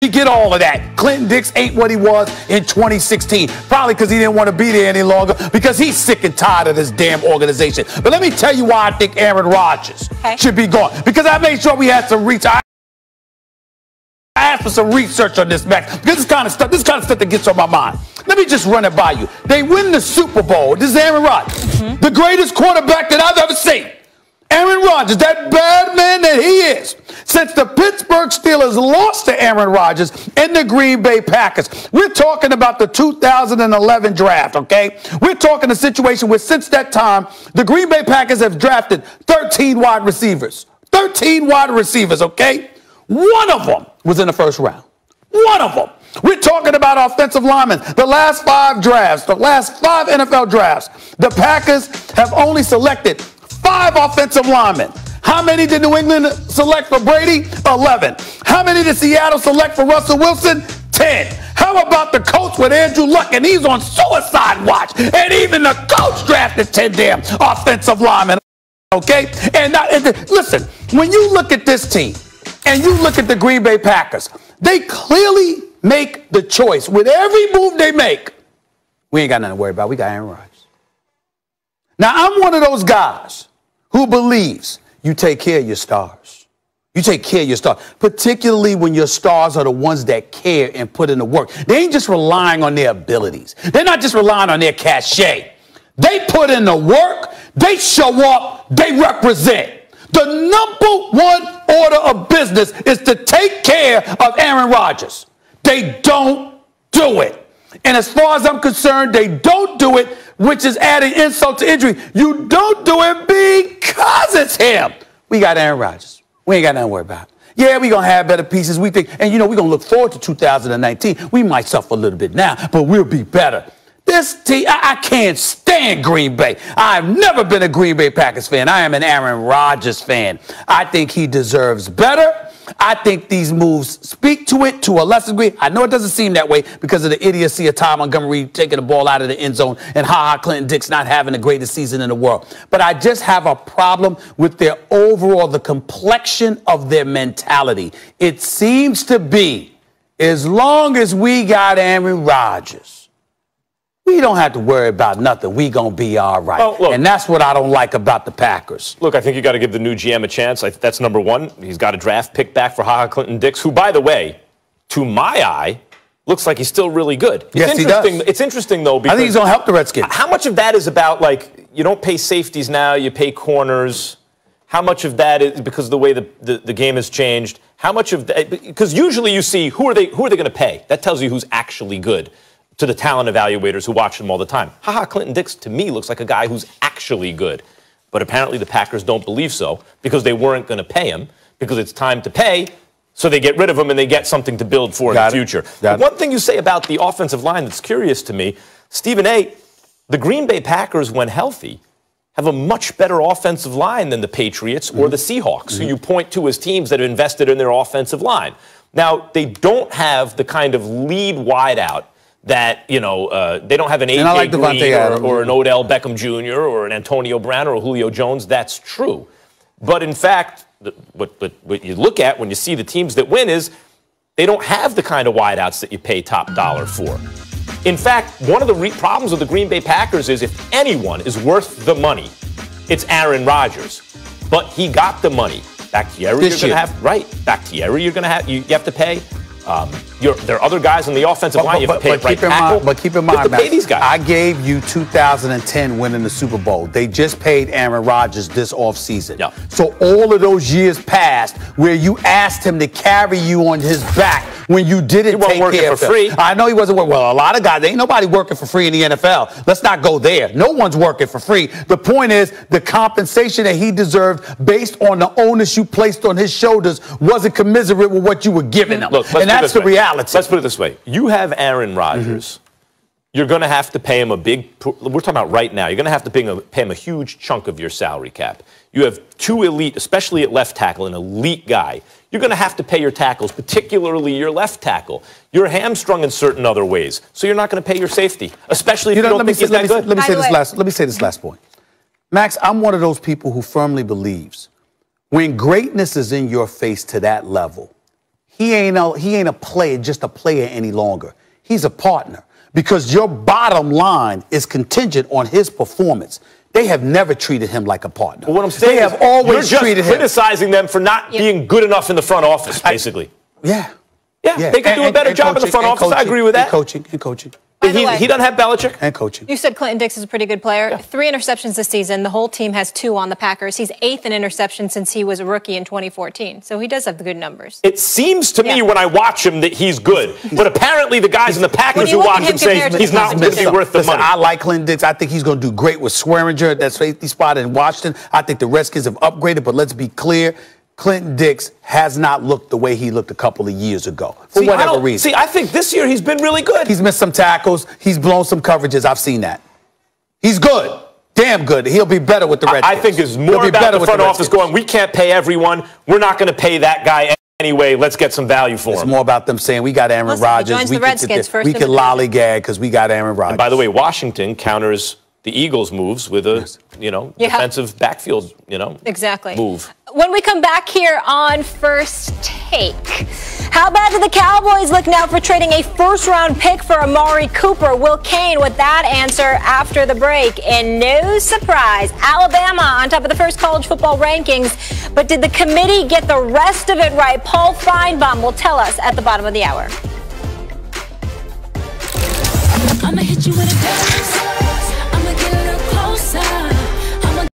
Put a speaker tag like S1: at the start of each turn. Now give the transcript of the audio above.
S1: get all of that? Clinton Dix ain't what he was in 2016. Probably because he didn't want to be there any longer, because he's sick and tired of this damn organization. But let me tell you why I think Aaron Rodgers should be gone. Because I made sure we had some research. I asked for some research on this, Max. Because this kind of stuff that gets on my mind. Let me just run it by you. They win the Super Bowl. This is Aaron Rodgers, the greatest quarterback that I've ever seen. Aaron Rodgers, that bad man that he is. Since the Pittsburgh Steelers lost to Aaron Rodgers and the Green Bay Packers, we're talking about the 2011 draft, okay? We're talking a situation where since that time, the Green Bay Packers have drafted 13 wide receivers. 13 wide receivers, okay? One of them was in the first round. One of them. We're talking about offensive linemen. The last 5 drafts, the last 5 NFL drafts, the Packers have only selected 5 offensive linemen. How many did New England select for Brady? 11. How many did Seattle select for Russell Wilson? 10. How about the coach with Andrew Luck, and he's on suicide watch, and even the coach drafted 10 damn offensive linemen, okay? And listen, when you look at this team and you look at the Green Bay Packers, they clearly make the choice. With every move they make, we ain't got nothing to worry about. We got Aaron Rodgers. Now, I'm one of those guys who believes you take care of your stars. You take care of your stars, particularly when your stars are the ones that care and put in the work. They ain't just relying on their abilities. They're not just relying on their cachet. They put in the work. They show up. They represent. The #1 order of business is to take care of Aaron Rodgers. They don't do it. And as far as I'm concerned, they don't do it, which is adding insult to injury. You don't do it because it's him. We got Aaron Rodgers. We ain't got nothing to worry about. Yeah, we're going to have better pieces. We think, and you know, we're going to look forward to 2019. We might suffer a little bit now, but we'll be better. This team, I can't stand Green Bay. I've never been a Green Bay Packers fan. I am an Aaron Rodgers fan. I think he deserves better. I think these moves speak to it to a lesser degree. I know it doesn't seem that way because of the idiocy of Ty Montgomery taking the ball out of the end zone and Clinton Dix not having the greatest season in the world. But I just have a problem with their overall, the complexion of their mentality. It seems to be, as long as we got Aaron Rodgers, we don't have to worry about nothing. We gonna be all right. Oh, look, and that's what I don't like about the Packers.
S2: Look, I think you got to give the new GM a chance. That's number one. He's got a draft pick back for Clinton Dix, who, by the way, to my eye, looks like he's still really good.
S1: Yes, he does.
S2: It's interesting, though, because
S1: I think he's gonna help the Redskins.
S2: How much of that is about, like, you don't pay safeties now, you pay corners? How much of that is because of the way the game has changed? How much of that? Because usually you see who are they going to pay? That tells you who's actually good. To the talent evaluators who watch him all the time. Clinton Dix, to me, looks like a guy who's actually good. But apparently the Packers don't believe so because they weren't going to pay him because it's time to pay, so they get rid of him and they get something to build for in the future. One thing you say about the offensive line that's curious to me, Stephen A., the Green Bay Packers, when healthy, have a much better offensive line than the Patriots or the Seahawks, who you point to as teams that have invested in their offensive line. Now, they don't have the kind of lead wideout that, you know, they don't have an A.J. Green or an Odell Beckham Jr. or an Antonio Brown or a Julio Jones. That's true. But, in fact, what you look at when you see the teams that win is they don't have the kind of wideouts that you pay top dollar for. In fact, one of the problems with the Green Bay Packers is if anyone is worth the money, it's Aaron Rodgers. But he got the money. Bakhtiari, you're going to have, right, Bakhtiari, you have to pay. There are other guys on the offensive line you have to pay right tackle.
S1: But keep in mind,
S2: you have to pay these guys.
S1: I gave you 2010 winning the Super Bowl. They just paid Aaron Rodgers this offseason.
S2: Yeah.
S1: So all of those years passed where you asked him to carry you on his back when you didn't take care of him. Free. I know he wasn't working. Well, a lot of guys, ain't nobody working for free in the NFL. Let's not go there. No one's working for free. The point is the compensation that he deserved based on the onus you placed on his shoulders wasn't commensurate with what you were giving him.
S2: Look,
S1: and that's the reality.
S2: Let's put it this way. You have Aaron Rodgers. You're going to have to pay him a big, we're talking about right now, you're going to have to pay him a huge chunk of your salary cap. You have two elite, especially at left tackle, an elite guy. You're going to have to pay your tackles, particularly your left tackle. You're hamstrung in certain other ways, so you're not going to pay your safety, especially if you don't think he's that good.
S1: Let me say this last point. Max, I'm one of those people who firmly believes when greatness is in your face to that level, he ain't a player, just a player any longer. He's a partner because your bottom line is contingent on his performance. They have never treated him like a partner.
S2: Well, what I'm saying
S1: they have always treated him.
S2: Criticizing them for not being good enough in the front office, basically.
S1: Yeah,
S2: they could do a better job in the front office. I agree with that.
S1: And coaching.
S2: He doesn't have Belichick.
S1: And coaching.
S3: You said Clinton Dix is a pretty good player. 3 interceptions this season. The whole team has 2 on the Packers. He's 8th in interceptions since he was a rookie in 2014. So he does have the good numbers.
S2: It seems to me when I watch him that he's good. But apparently the guys in the Packers who watch him say he's not going to be worth the money.
S1: I like Clinton Dix. I think he's going to do great with Swearinger at that safety spot in Washington. I think the Redskins have upgraded, but let's be clear. Clinton Dix has not looked the way he looked a couple of years ago, for whatever reason.
S2: See, I think this year he's been really good.
S1: He's missed some tackles. He's blown some coverages. I've seen that. He's good. Damn good. He'll be better with the Redskins.
S2: I think it's more about the front office going, we can't pay everyone. We're not going to pay that guy anyway. Let's get some value for him.
S1: It's more about them saying, we got Aaron Rodgers. We can lollygag because we got Aaron Rodgers.
S2: And by the way, Washington counters the Eagles' moves with a, defensive backfield, move.
S3: When we come back here on First Take, how bad do the Cowboys look now for trading a first-round pick for Amari Cooper? Will Kane with that answer after the break. And no surprise, Alabama on top of the first college football rankings. But did the committee get the rest of it right? Paul Feinbaum will tell us at the bottom of the hour.
S4: I'ma hit you with a dance. I'ma get a little closer.